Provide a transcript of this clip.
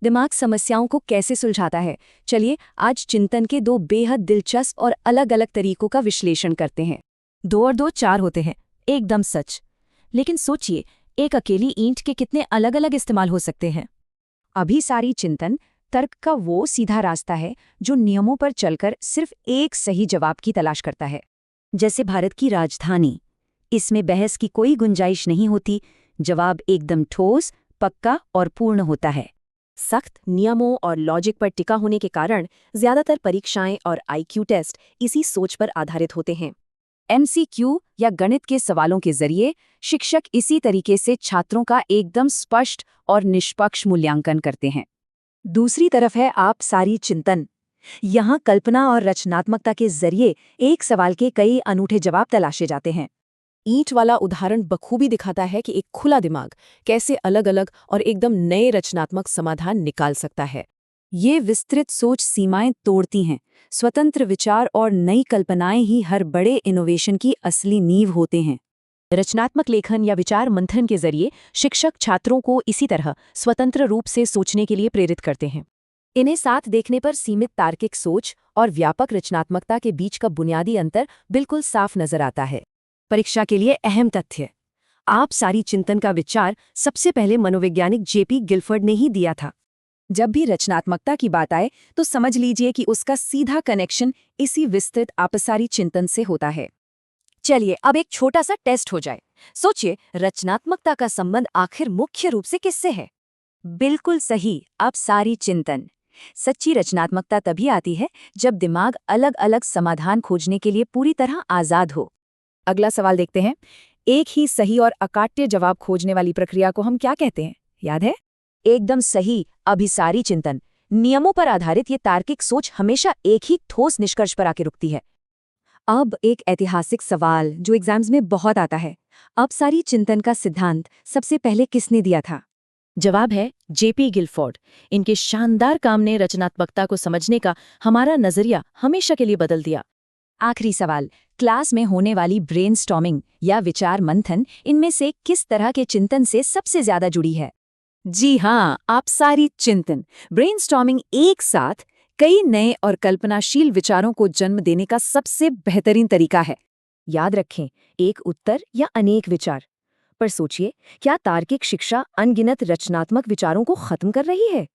दिमाग समस्याओं को कैसे सुलझाता है। चलिए आज चिंतन के दो बेहद दिलचस्प और अलग-अलग तरीकों का विश्लेषण करते हैं। 2 और 2 4 होते हैं, एकदम सच। लेकिन सोचिए, एक अकेली ईंट के कितने अलग-अलग इस्तेमाल हो सकते हैं। अभिसारी चिंतन तर्क का वो सीधा रास्ता है जो नियमों पर चलकर सिर्फ एक सही जवाब की तलाश करता है। जैसे भारत की राजधानी, इसमें बहस की कोई गुंजाइश नहीं होती, जवाब एकदम ठोस, पक्का और पूर्ण होता है। सख्त नियमों और लॉजिक पर टिका होने के कारण ज्यादातर परीक्षाएं और आईक्यू टेस्ट इसी सोच पर आधारित होते हैं। एमसीक्यू या गणित के सवालों के जरिए शिक्षक इसी तरीके से छात्रों का एकदम स्पष्ट और निष्पक्ष मूल्यांकन करते हैं। दूसरी तरफ है आप सारी चिंतन। यहाँ कल्पना और रचनात्मकता के जरिए एक सवाल के कई अनूठे जवाब तलाशे जाते हैं। ईंट वाला उदाहरण बखूबी दिखाता है कि एक खुला दिमाग कैसे अलग अलग और एकदम नए रचनात्मक समाधान निकाल सकता है। ये विस्तृत सोच सीमाएं तोड़ती हैं। स्वतंत्र विचार और नई कल्पनाएं ही हर बड़े इनोवेशन की असली नींव होते हैं। रचनात्मक लेखन या विचार मंथन के जरिए शिक्षक छात्रों को इसी तरह स्वतंत्र रूप से सोचने के लिए प्रेरित करते हैं। इन्हें साथ देखने पर सीमित तार्किक सोच और व्यापक रचनात्मकता के बीच का बुनियादी अंतर बिल्कुल साफ नजर आता है। परीक्षा के लिए अहम तथ्य। आप सारी चिंतन का विचार सबसे पहले मनोवैज्ञानिक जेपी गिलफर्ड ने ही दिया था। जब भी रचनात्मकता की बात आए तो समझ लीजिए कि उसका सीधा कनेक्शन इसी विस्तृत आपसारी चिंतन से होता है। चलिए अब एक छोटा सा टेस्ट हो जाए। सोचिए, रचनात्मकता का संबंध आखिर मुख्य रूप से किससे है? बिल्कुल सही, आपसारी चिंतन। सच्ची रचनात्मकता तभी आती है जब दिमाग अलग अलग समाधान खोजने के लिए पूरी तरह आजाद हो। अगला सवाल देखते हैं। एक ही सही और अकाट्य जवाब खोजने वाली प्रक्रिया को हम क्या कहते हैं, याद है? एकदम सही, अभिसारी चिंतन। नियमों पर आधारित ये तार्किक सोच हमेशा एक ही ठोस निष्कर्ष पर आके रुकती है। अब एक ऐतिहासिक सवाल जो एग्जाम्स में बहुत आता है। आपसारी चिंतन का सिद्धांत सबसे पहले किसने दिया था? जवाब है जेपी गिलफोर्ड। इनके शानदार काम ने रचनात्मकता को समझने का हमारा नजरिया हमेशा के लिए बदल दिया। आखिरी सवाल, क्लास में होने वाली ब्रेनस्टॉर्मिंग या विचार मंथन इनमें से किस तरह के चिंतन से सबसे ज्यादा जुड़ी है? जी हाँ, आपसारी चिंतन, ब्रेनस्टॉर्मिंग एक साथ कई नए और कल्पनाशील विचारों को जन्म देने का सबसे बेहतरीन तरीका है। याद रखें, एक उत्तर या अनेक विचार। पर सोचिए, क्या तार्किक शिक्षा अनगिनत रचनात्मक विचारों को खत्म कर रही है?